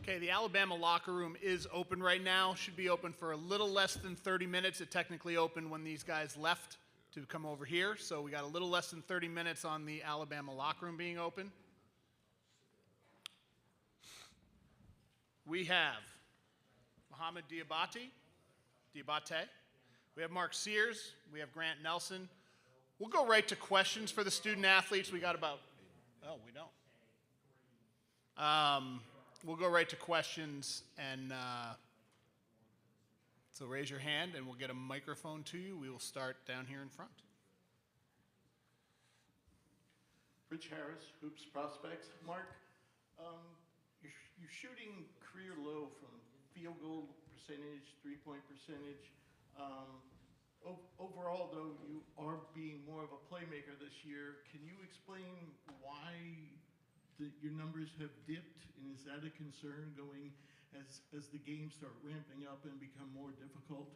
Okay, the Alabama locker room is open right now. Should be open for a little less than 30 minutes. It technically opened when these guys left to come over here. So we got a little less than 30 minutes on the Alabama locker room being open. We have Mohamed Diabate. We have Mark Sears. We have Grant Nelson. We'll go right to questions for the student athletes. We got about, oh, we don't. We'll go right to questions, and so raise your hand and we'll get a microphone to you. We will start down here in front. Rich Harris, Hoops Prospects. Mark, you're shooting career low from field goal percentage, three-point percentage. Overall, though, you are being more of a playmaker this year. Can you explain why your numbers have dipped, and is that a concern going as the games start ramping up and become more difficult?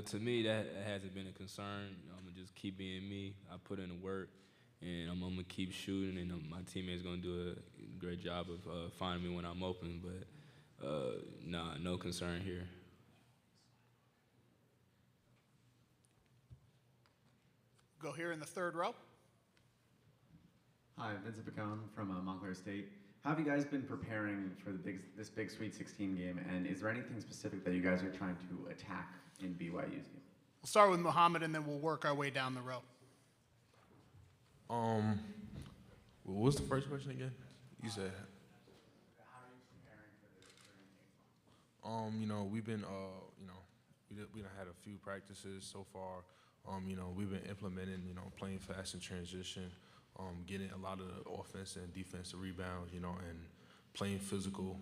To me, that hasn't been a concern. I'm gonna just keep being me. I put in the work, and I'm gonna keep shooting, and my teammates gonna do a great job of finding me when I'm open. But no concern here. Go here in the third row. Hi, Vincent Picone from Montclair State. How have you guys been preparing for this big Sweet 16 game, and is there anything specific that you guys are trying to attack in BYU's game? We'll start with Mohamed, and then we'll work our way down the row. What was the first question again? You said. How are you preparing for this during game? You know, we've been, we done had a few practices so far. You know, we've been implementing, playing fast in transition, getting a lot of the offense and defensive rebounds, and playing physical,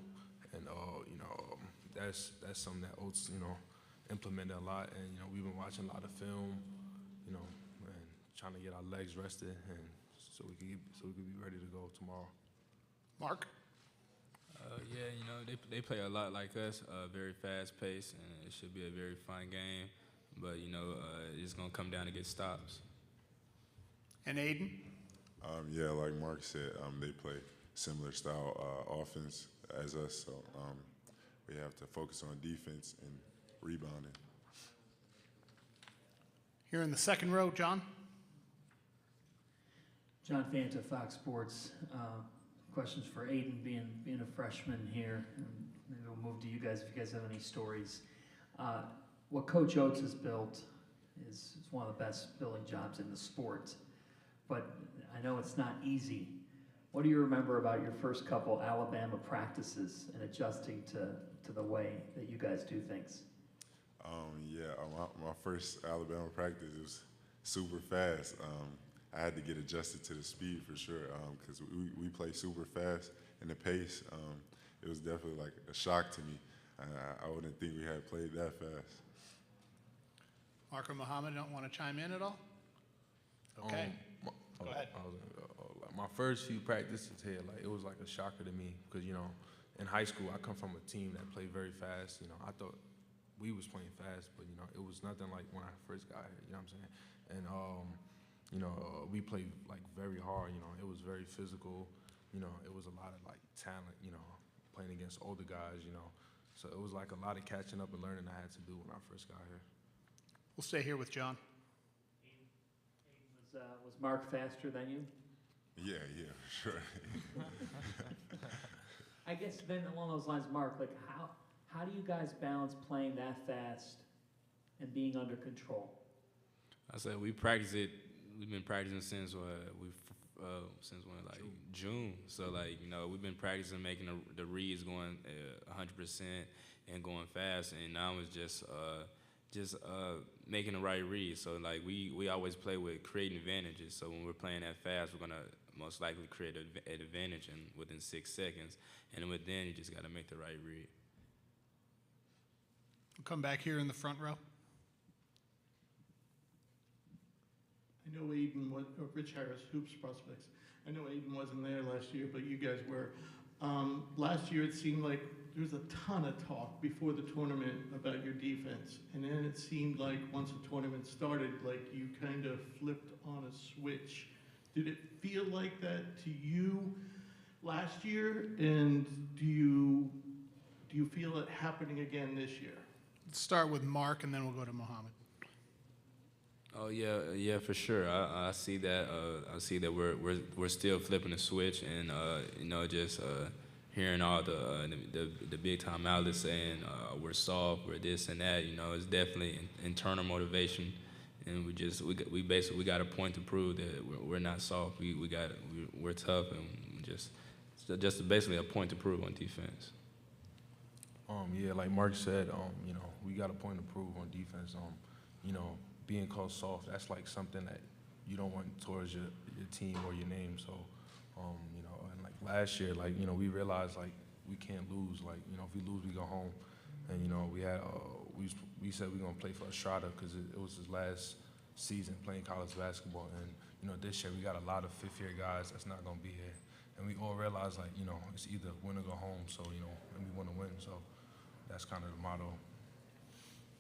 and that's something that Oats, implemented a lot, and we've been watching a lot of film, and trying to get our legs rested, and so we could be ready to go tomorrow. Mark? Yeah, they play a lot like us, very fast paced, and it should be a very fun game. But it's gonna come down to get stops. And Aiden? Yeah, like Mark said, they play similar style offense as us, so we have to focus on defense and rebounding. Here in the second row, John? John Fanta, Fox Sports. Questions for Aiden, being a freshman here. And maybe we'll move to you guys if you guys have any stories. What Coach Oats has built is one of the best building jobs in the sport, but I know it's not easy. What do you remember about your first couple Alabama practices and adjusting to the way that you guys do things? My first Alabama practice was super fast. I had to get adjusted to the speed for sure, because we play super fast, and the pace, it was definitely like a shock to me. I wouldn't think we had played that fast. Mark or Mohamed don't want to chime in at all? Okay. Go ahead. My first few practices here, it was like a shocker to me because, in high school, I come from a team that played very fast. I thought we was playing fast, but, it was nothing like when I first got here, you know what I'm saying? And, we played, very hard, it was very physical. It was a lot of, talent, playing against older guys, So it was a lot of catching up and learning I had to do when I first got here. We'll stay here with John. Was Mark faster than you? Yeah, sure. I guess then along those lines, Mark, how do you guys balance playing that fast and being under control? I said we practice it. We've been practicing since June. So we've been practicing making the reads going 100% and going fast, and now it's just making the right read. So we always play with creating advantages. So when we're playing that fast, we're gonna most likely create an advantage within 6 seconds. And then you just gotta make the right read. We'll come back here in the front row. I know Aiden was, Rich Harris, Hoops Prospects. I know Aiden wasn't there last year, but you guys were. Last year it seemed like there was a ton of talk before the tournament about your defense. And then it seemed like once the tournament started, you kind of flipped on a switch. Did it feel like that to you last year, and do you feel it happening again this year? Let's start with Mark, and then we'll go to Mohammed. Oh yeah, for sure. I see that. I see that we're still flipping the switch, and just hearing all the big time outlets saying we're soft, we're this and that. It's definitely internal motivation, and we basically got a point to prove that we're not soft. We're tough, and just basically a point to prove on defense. Yeah, like Mark said, we got a point to prove on defense. Being called soft, that's like something that you don't want towards your team or your name. So, and like last year, we realized we can't lose. If we lose, we go home. And we said we're gonna play for Estrada because it was his last season playing college basketball. And this year we got a lot of fifth-year guys that's not gonna be here. And we all realize it's either win or go home. So and we want to win. So that's kind of the motto.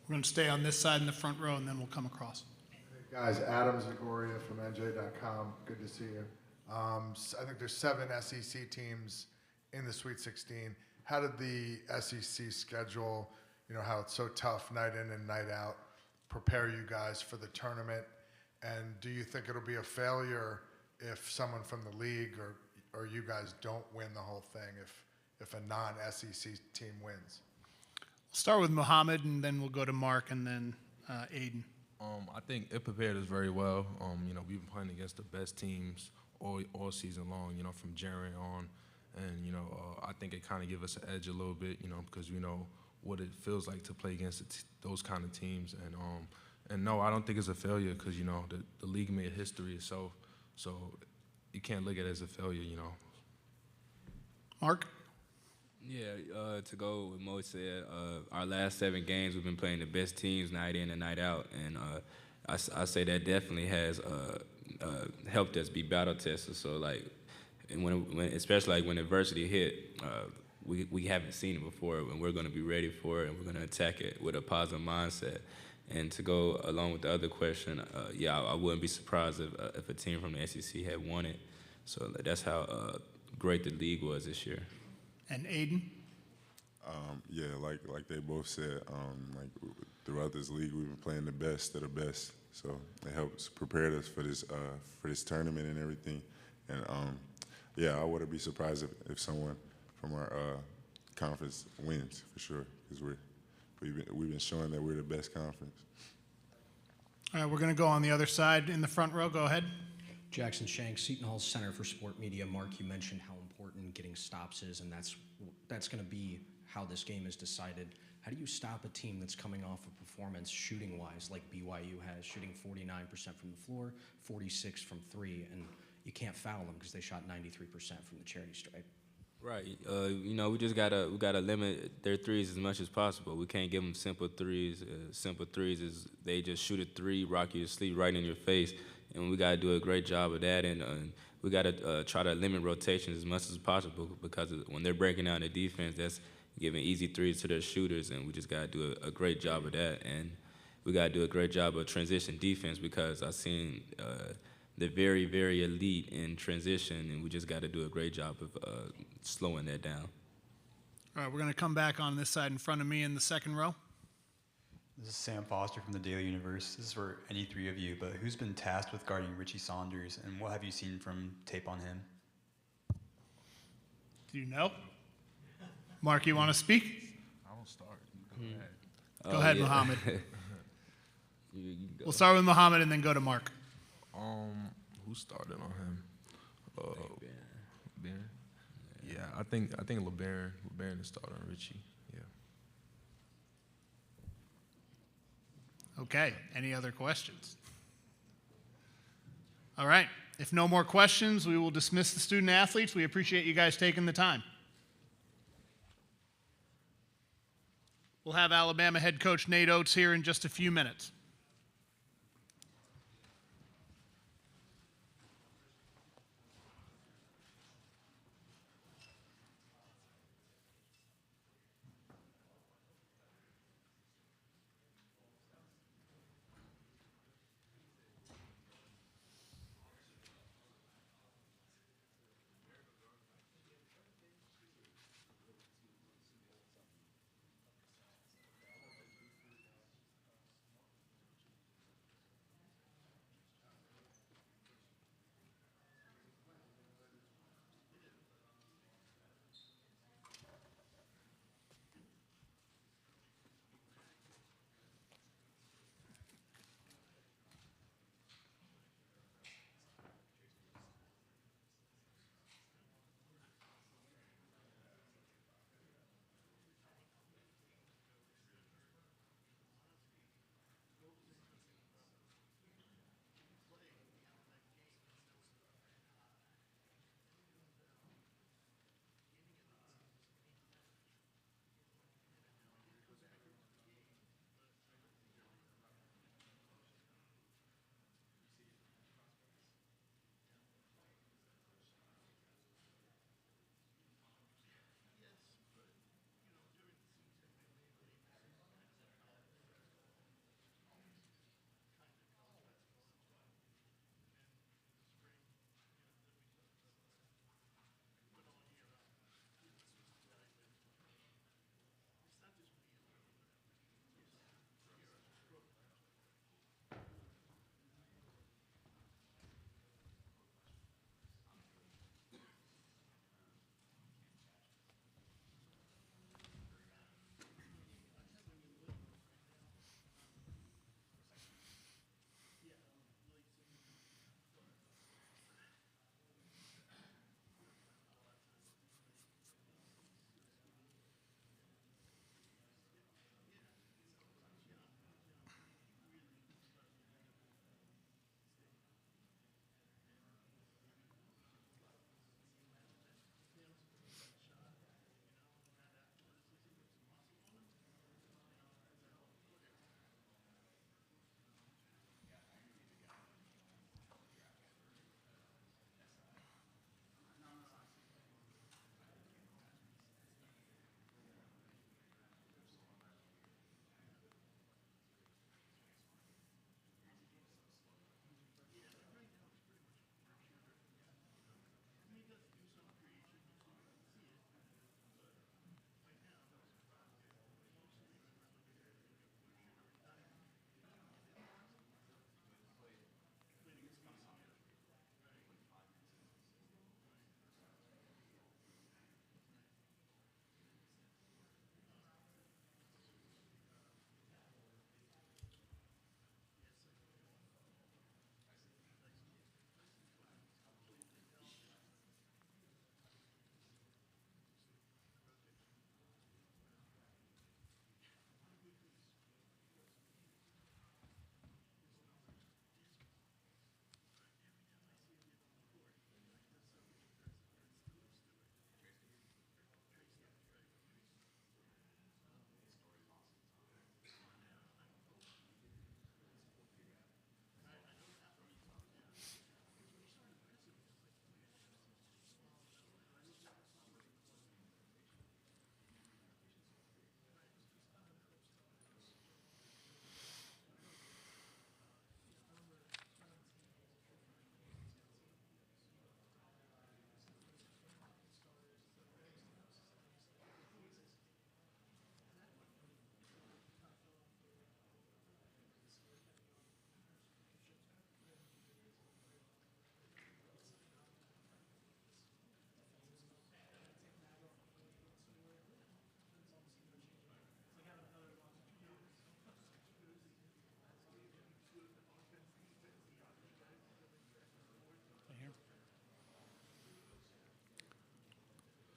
We're going to stay on this side in the front row, and then we'll come across. Hey guys, Adam Zagoria from NJ.com. Good to see you. I think there's 7 SEC teams in the Sweet 16. How did the SEC schedule, how it's so tough night in and night out, prepare you guys for the tournament? And do you think it'll be a failure if someone from the league or you guys don't win the whole thing if a non-SEC team wins? We'll start with Mohammed, and then we'll go to Mark, and then Aiden. I think it prepared us very well. We've been playing against the best teams all season long, from January on. And, I think it kind of gives us an edge a little bit, because we know what it feels like to play against those kind of teams. And no, I don't think it's a failure because, the league made history itself. So you can't look at it as a failure, Mark? Yeah, to go with Mo said, our last 7 games we've been playing the best teams night in and night out, and I say that definitely has helped us be battle tested. So and when especially when adversity hit, we haven't seen it before, and we're going to be ready for it, and we're going to attack it with a positive mindset. And to go along with the other question, I wouldn't be surprised if a team from the SEC had won it. So that's how great the league was this year. And Aiden? Yeah, like they both said, throughout this league, we've been playing the best of the best. So it helps prepare us for this tournament and everything. And I wouldn't be surprised if someone from our conference wins for sure, because we've been showing that we're the best conference. All right, we're going to go on the other side in the front row. Go ahead. Jackson Shanks, Seton Hall Center for Sport Media. Mark, you mentioned how important getting stops is, and that's going to be how this game is decided. How do you stop a team that's coming off a performance shooting-wise like BYU has, shooting 49% from the floor, 46 from 3, and you can't foul them because they shot 93% from the charity stripe? Right. We just gotta limit their threes as much as possible. We can't give them simple threes. Simple threes is they just shoot a 3, rock you to sleep right in your face, and we gotta do a great job of that. And we gotta try to limit rotations as much as possible, because when they're breaking down the defense, that's giving easy threes to their shooters, and we just gotta do a great job of that. And we gotta do a great job of transition defense, because I've seen they're very, very elite in transition, and we just got to do a great job of slowing that down. All right, we're going to come back on this side in front of me in the second row. This is Sam Foster from the Daily Universe. This is for any 3 of you, but who's been tasked with guarding Richie Saunders, and what have you seen from tape on him? Do you know? Mark, you want to speak? I will start. Go ahead. Go ahead, yeah. Mohammed. You go. We'll start with Mohammed and then go to Mark. Who started on him? Ben. Yeah, I think LeBaron is starting on Richie. Yeah. Okay, any other questions? All right, if no more questions, we will dismiss the student athletes. We appreciate you guys taking the time. We'll have Alabama head coach Nate Oats here in just a few minutes.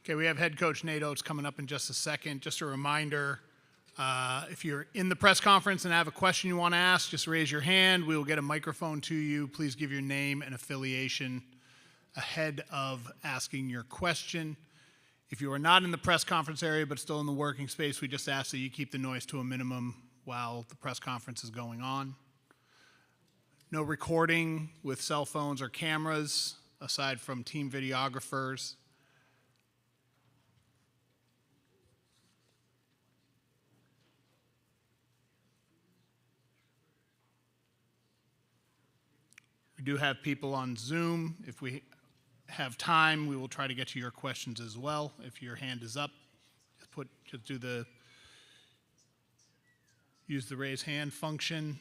Okay, we have head coach Nate Oats coming up in just a second. Just a reminder, if you're in the press conference and have a question you want to ask, just raise your hand. We will get a microphone to you. Please give your name and affiliation ahead of asking your question. If you are not in the press conference area but still in the working space, we just ask that you keep the noise to a minimum while the press conference is going on. No recording with cell phones or cameras, aside from team videographers. We do have people on Zoom. If we have time, we will try to get to your questions as well. If your hand is up, use the raise hand function.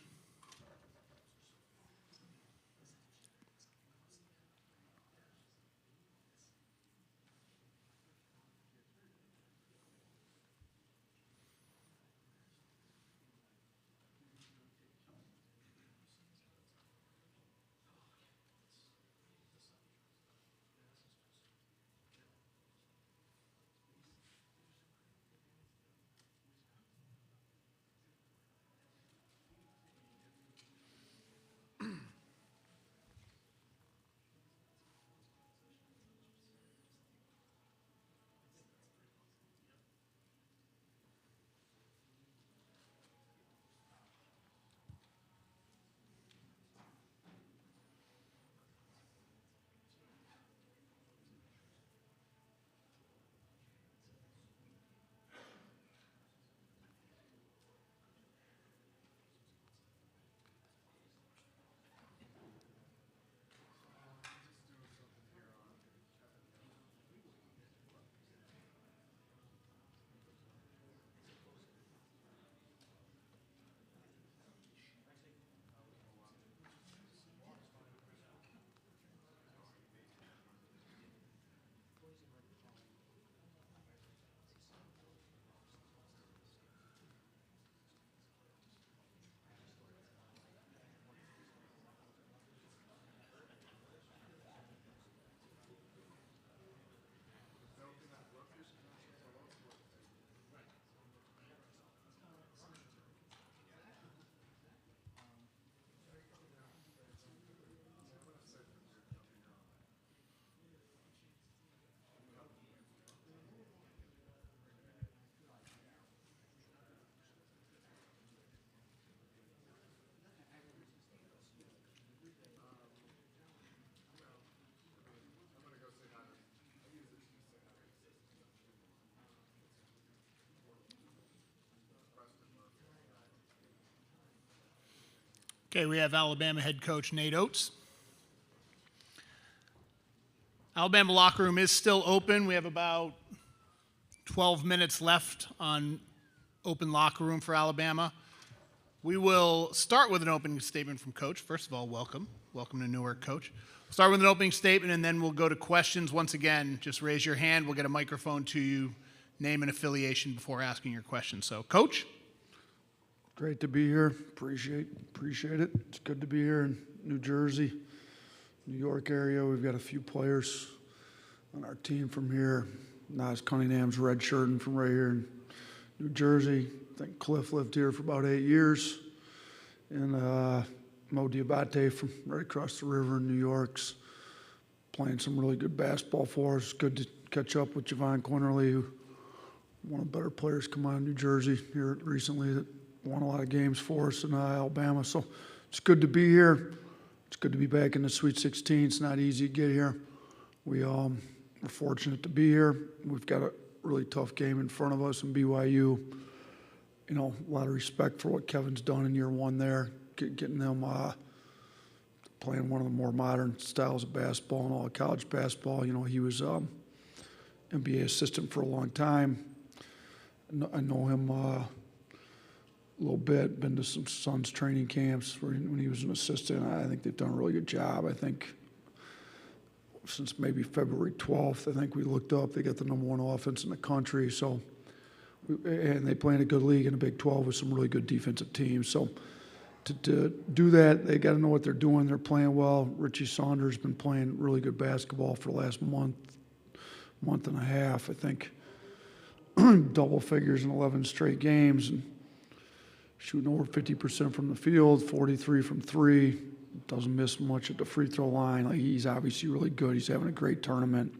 Okay, we have Alabama head coach Nate Oats. Alabama locker room is still open. We have about 12 minutes left on open locker room for Alabama. We will start with an opening statement from Coach. First of all, welcome. Welcome to Newark, Coach. We'll start with an opening statement, and then we'll go to questions. Once again, just raise your hand. We'll get a microphone to you, name and affiliation before asking your question. So, Coach? Great to be here. Appreciate it. It's good to be here in New Jersey, New York area. We've got a few players on our team from here. Nas Cunningham's redshirting from right here in New Jersey. I think Cliff lived here for about 8 years. And Mo Diabate from right across the river in New York's playing some really good basketball for us. Good to catch up with Javon Quinterly, who one of the better players come out of New Jersey here recently that won a lot of games for us in Alabama. So it's good to be here. It's good to be back in the Sweet 16. It's not easy to get here. We're fortunate to be here. We've got a really tough game in front of us in BYU. You know, a lot of respect for what Kevin's done in year one there, getting them playing one of the more modern styles of basketball and all college basketball. You know, he was NBA assistant for a long time. I know him a little bit, been to some Suns training camps when he was an assistant. I think they've done a really good job. I think since maybe February 12th, I think we looked up, they got the #1 offense in the country. So, and they play in a good league in the Big 12 with some really good defensive teams. So to do that, they got to know what they're doing. They're playing well. Richie Saunders has been playing really good basketball for the last month month and a half, I think, double figures in 11 straight games, and shooting over 50% from the field, 43 from three, doesn't miss much at the free throw line. Like, he's obviously really good. He's having a great tournament.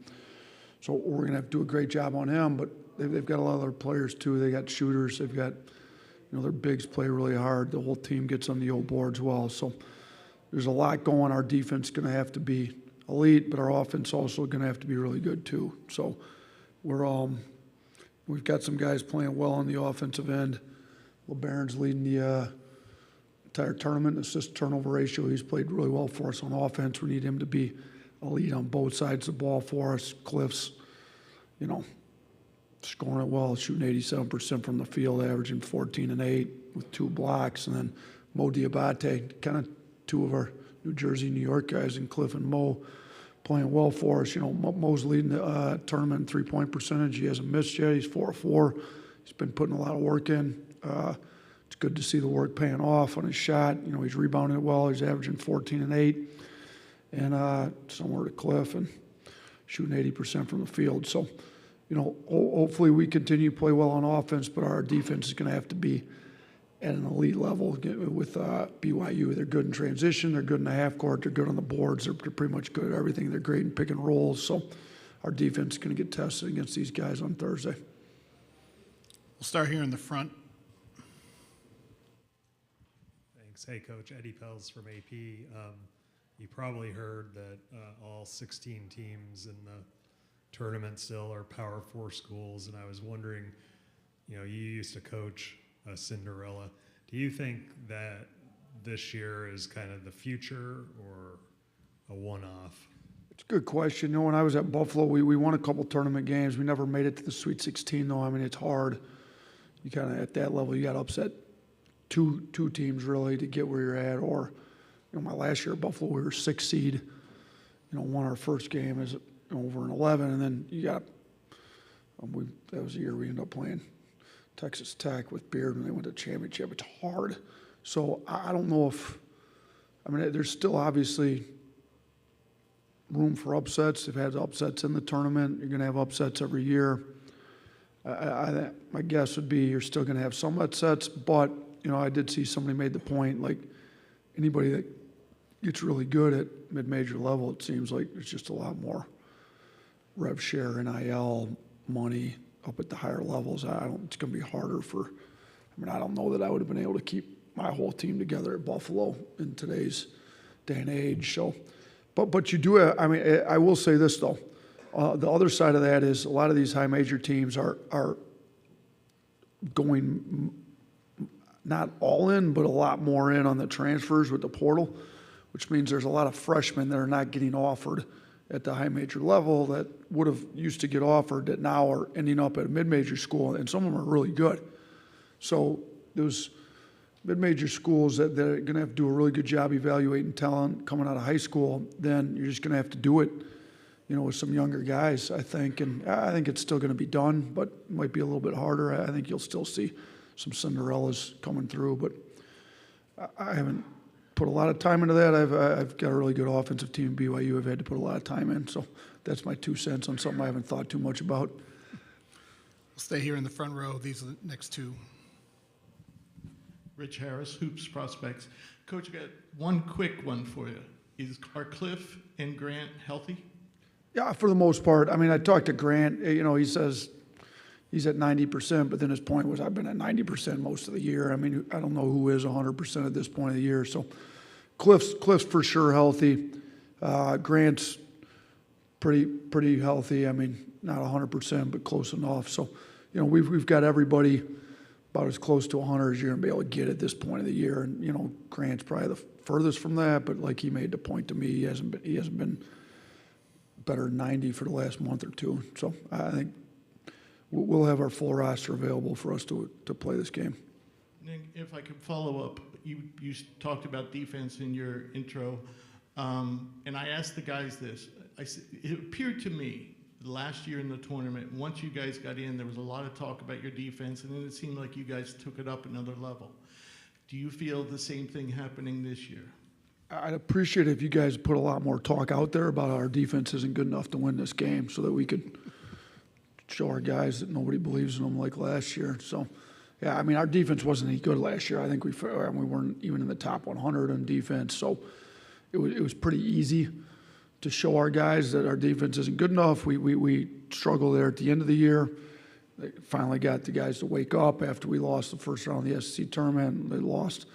So we're going to have to do a great job on him, but they've got a lot of other players too. They got shooters. They've got, their bigs play really hard. The whole team gets on the old boards well. So there's a lot going. Our defense is going to have to be elite, but our offense also going to have to be really good too. So we've got some guys playing well on the offensive end. LeBaron's leading the entire tournament, assist turnover ratio. He's played really well for us on offense. We need him to be elite on both sides of the ball for us. Cliff's, scoring it well, shooting 87% from the field, averaging 14 and 8 with 2 blocks. And then Mo Diabate, kind of two of our New Jersey, New York guys, and Cliff and Mo playing well for us. Mo's leading the tournament in three-point percentage. He hasn't missed yet. He's 4-4. He's been putting a lot of work in. It's good to see the work paying off on his shot. He's rebounding it well. He's averaging 14 and 8. And somewhere to Cliff and shooting 80% from the field. So, hopefully we continue to play well on offense, but our defense is going to have to be at an elite level with BYU. They're good in transition. They're good in the half court. They're good on the boards. They're pretty much good at everything. They're great in pick and rolls. So our defense is going to get tested against these guys on Thursday. We'll start here in the front. Thanks. Hey, Coach. Eddie Pels from AP. You probably heard that all 16 teams in the tournament still are Power 4 schools, and I was wondering, you used to coach Cinderella. Do you think that this year is kind of the future or a one-off? It's a good question. When I was at Buffalo, we won a couple tournament games. We never made it to the Sweet 16, though. I mean, it's hard. You kind of, at that level, you got to upset two teams, really, to get where you're at. Or, my last year at Buffalo, we were 6th seed. Won our first game as over an 11, and then you got, that was the year we ended up playing Texas Tech with Beard when they went to championship. It's hard. So I don't know if, there's still obviously room for upsets. They've had upsets in the tournament. You're going to have upsets every year. My guess would be you're still going to have some upsets, but, I did see somebody made the point, like anybody that gets really good at mid-major level, it seems like there's just a lot more rev share, NIL, money up at the higher levels. It's going to be harder for, I don't know that I would have been able to keep my whole team together at Buffalo in today's day and age. So, but you do, I will say this though, the other side of that is a lot of these high major teams are going not all in, but a lot more in on the transfers with the portal, which means there's a lot of freshmen that are not getting offered at the high major level that would have used to get offered that now are ending up at a mid-major school, and some of them are really good. So those mid-major schools that are going to have to do a really good job evaluating talent coming out of high school, then you're just going to have to do it, with some younger guys, I think. And I think it's still going to be done, but it might be a little bit harder. I think you'll still see some Cinderellas coming through, but I haven't put a lot of time into that. I've got a really good offensive team at BYU. I've had to put a lot of time in, so that's my 2 cents on something I haven't thought too much about. We'll stay here in the front row. These are the next two. Rich Harris, Hoops Prospects. Coach, I got one quick one for you. Are Cliff and Grant healthy? Yeah, for the most part. I talked to Grant. He says he's at 90%, but then his point was, I've been at 90% most of the year. I don't know who is 100% at this point of the year. So Cliff's for sure healthy. Grant's pretty healthy. Not 100%, but close enough. So, we've got everybody about as close to 100 as you're going to be able to get at this point of the year. And, Grant's probably the furthest from that, but like he made the point to me, he hasn't been better than 90 for the last month or two. So I think we'll have our full roster available for us to play this game. Nick, if I could follow up, you talked about defense in your intro, and I asked the guys this. It appeared to me last year in the tournament, once you guys got in, there was a lot of talk about your defense, and then it seemed like you guys took it up another level. Do you feel the same thing happening this year? I'd appreciate it if you guys put a lot more talk out there about how our defense isn't good enough to win this game so that we could show our guys that nobody believes in them like last year. So, yeah, I mean, our defense wasn't any good last year. I think we weren't even in the top 100 on defense. So it was pretty easy to show our guys that our defense isn't good enough. We struggled there at the end of the year. They finally got the guys to wake up after we lost the first round of the SEC tournament. They lost,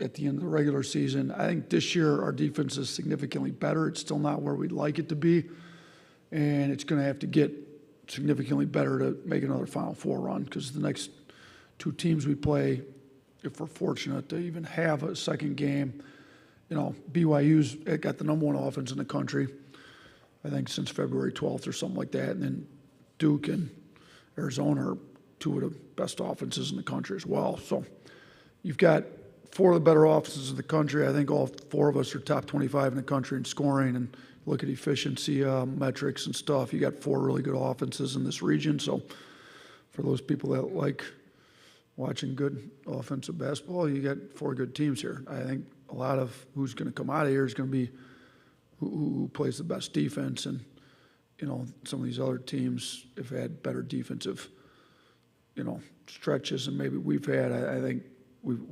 at the end of the regular season. I think this year our defense is significantly better. It's still not where we'd like it to be, and it's going to have to get significantly better to make another Final Four run, because the next two teams we play, if we're fortunate to even have a second game, BYU's got the number one offense in the country, I think since February 12th or something like that, and then Duke and Arizona are two of the best offenses in the country as well. So you've got four of the better offenses in the country. I think all four of us are top 25 in the country in scoring, and look at efficiency metrics and stuff. You got four really good offenses in this region. So for those people that like watching good offensive basketball, you got four good teams here. I think a lot of who's going to come out of here is going to be who plays the best defense. And, some of these other teams have had better defensive, stretches than maybe we've had. I think we've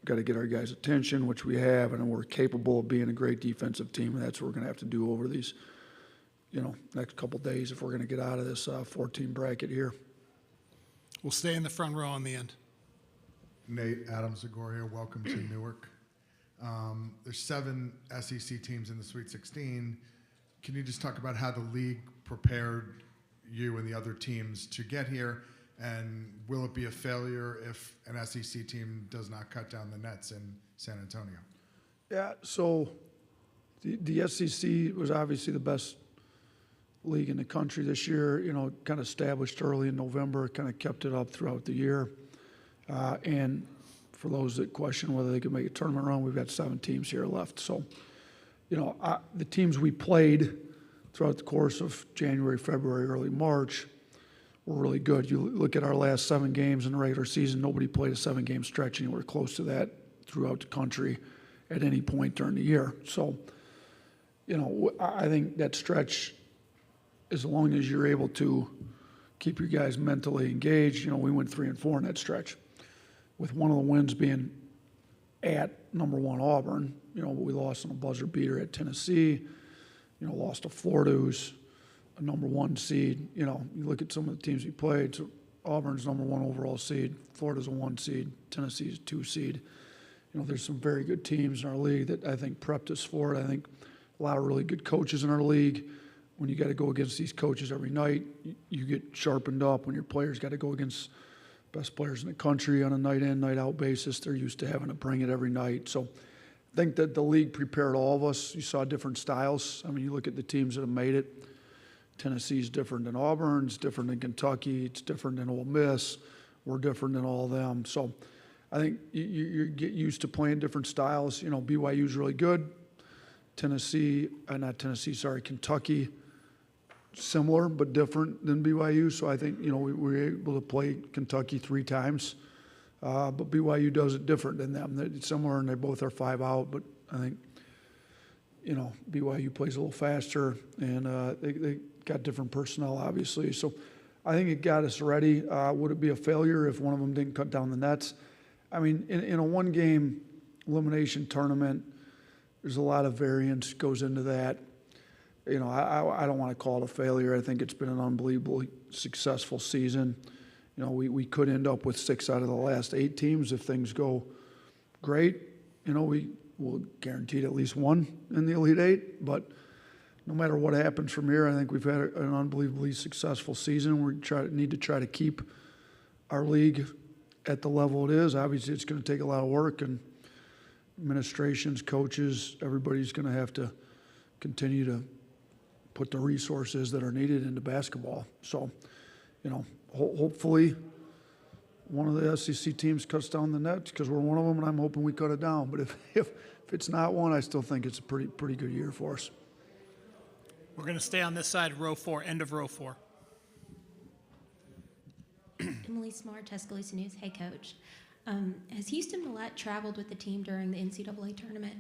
got to get our guys' attention, which we have, and we're capable of being a great defensive team. And that's what we're going to have to do over these, next couple of days if we're going to get out of this 14 bracket here. We'll stay in the front row on the end. Nate Oats, welcome to Newark. There's 7 SEC teams in the Sweet 16. Can you just talk about how the league prepared you and the other teams to get here? And will it be a failure if an SEC team does not cut down the nets in San Antonio? Yeah, so the SEC was obviously the best league in the country this year. Kind of established early in November, kind of kept it up throughout the year. And for those that question whether they could make a tournament run, we've got 7 teams here left. So, the teams we played throughout the course of January, February, early March were really good. You look at our last 7 games in the regular season, nobody played a 7-game stretch anywhere close to that throughout the country at any point during the year. So, I think that stretch, as long as you're able to keep your guys mentally engaged, we went 3-4 in that stretch, with one of the wins being at number 1 Auburn. We lost on a buzzer beater at Tennessee, lost to Florida, who's a number 1 seed. You look at some of the teams we played. So Auburn's number 1 overall seed. Florida's a 1 seed. Tennessee's a 2 seed. There's some very good teams in our league that I think prepped us for it. I think a lot of really good coaches in our league. When you got to go against these coaches every night, you get sharpened up. When your players got to go against best players in the country on a night in, night out basis, they're used to having to bring it every night. So I think that the league prepared all of us. You saw different styles. I mean, you look at the teams that have made it. Tennessee's different than Auburn. It's different than Kentucky. It's different than Ole Miss. We're different than all of them. So I think you get used to playing different styles. BYU's really good. Kentucky, similar but different than BYU. So I think, we were able to play Kentucky 3 times. But BYU does it different than them. They're similar, and they both are 5 out. But I think, BYU plays a little faster, and they got different personnel, obviously. So I think it got us ready. Would it be a failure if one of them didn't cut down the nets? I mean, in a 1-game elimination tournament, there's a lot of variance goes into that. I don't want to call it a failure. I think it's been an unbelievably successful season. We could end up with 6 out of the last 8 teams if things go great. We will guaranteed at least 1 in the Elite 8. But no matter what happens from here, I think we've had an unbelievably successful season. We need to try to keep our league at the level it is. Obviously, it's going to take a lot of work, and administrations, coaches, everybody's going to have to continue to put the resources that are needed into basketball. So, hopefully one of the SEC teams cuts down the nets, because we're one of them, and I'm hoping we cut it down. But if it's not one, I still think it's a pretty good year for us. We're going to stay on this side, row 4, end of row 4. Emily Smart, Tuscaloosa News. Hey, Coach. Has Houston Millette traveled with the team during the NCAA tournament?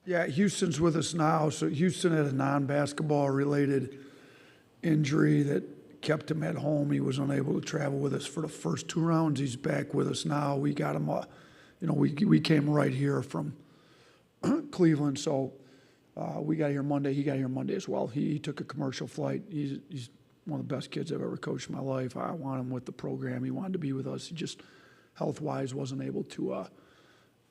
Yeah, Houston's with us now. So Houston had a non-basketball related injury that kept him at home. He was unable to travel with us for the first 2 rounds. He's back with us now. We got him, we came right here from Cleveland, so we got here Monday. He got here Monday as well. He took a commercial flight. He's one of the best kids I've ever coached in my life. I want him with the program. He wanted to be with us. He just, health-wise, wasn't able to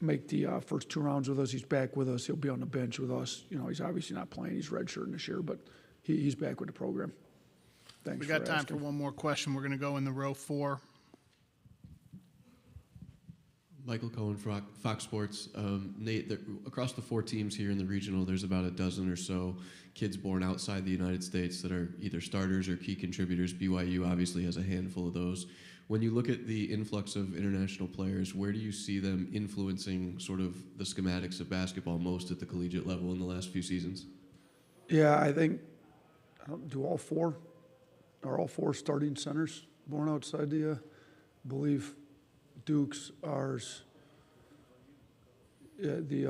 make the first 2 rounds with us. He's back with us. He'll be on the bench with us. He's obviously not playing. He's redshirting this year, but he's back with the program. Thanks. We got time asking. for one more question. We're going to go in the row 4. Michael Cohen, Fox Sports. Nate, across the 4 teams here in the regional, there's about a dozen or so kids born outside the United States that are either starters or key contributors. BYU obviously has a handful of those. When you look at the influx of international players, where do you see them influencing sort of the schematics of basketball most at the collegiate level in the last few seasons? Yeah, I think, are all four starting centers born outside the, I believe Duke's, ours, the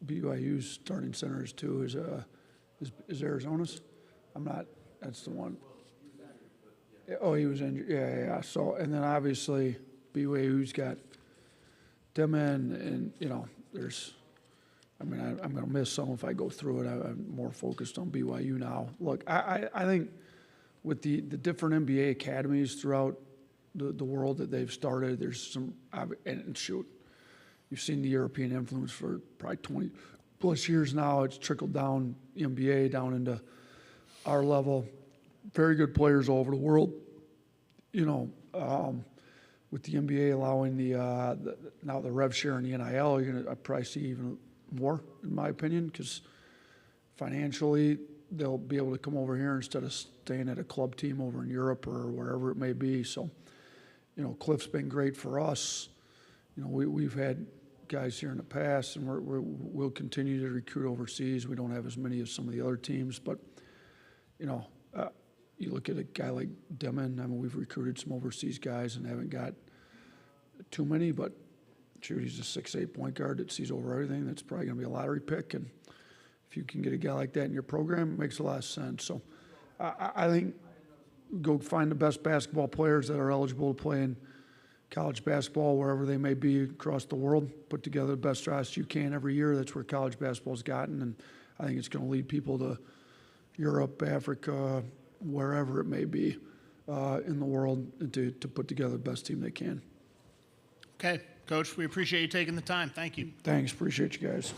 BYU's starting centers too is Arizona's. I'm not, that's the one. Oh, he was injured. Yeah. So, and then obviously BYU's got them and there's, I'm going to miss some if I go through it. I'm more focused on BYU now. Look, I think with the different NBA academies throughout the world that they've started, there's some, and shoot, you've seen the European influence for probably 20 plus years now. It's trickled down the NBA down into our level. Very good players all over the world. With the NBA allowing now the rev share and the NIL, you're going to probably see even more, in my opinion, because financially they'll be able to come over here instead of staying at a club team over in Europe or wherever it may be. So, Cliff's been great for us. We've had guys here in the past, and we'll continue to recruit overseas. We don't have as many as some of the other teams, but you look at a guy like Demon. I mean, we've recruited some overseas guys and haven't got too many, but shoot, he's a 6'8" point guard that sees over everything. That's probably going to be a lottery pick, and if you can get a guy like that in your program, it makes a lot of sense. So I think go find the best basketball players that are eligible to play in college basketball wherever they may be across the world. Put together the best roster you can every year. That's where college basketball's gotten, and I think it's going to lead people to Europe, Africa, wherever it may be in the world to put together the best team they can. Okay, Coach, we appreciate you taking the time. Thank you. Thanks. Appreciate you guys.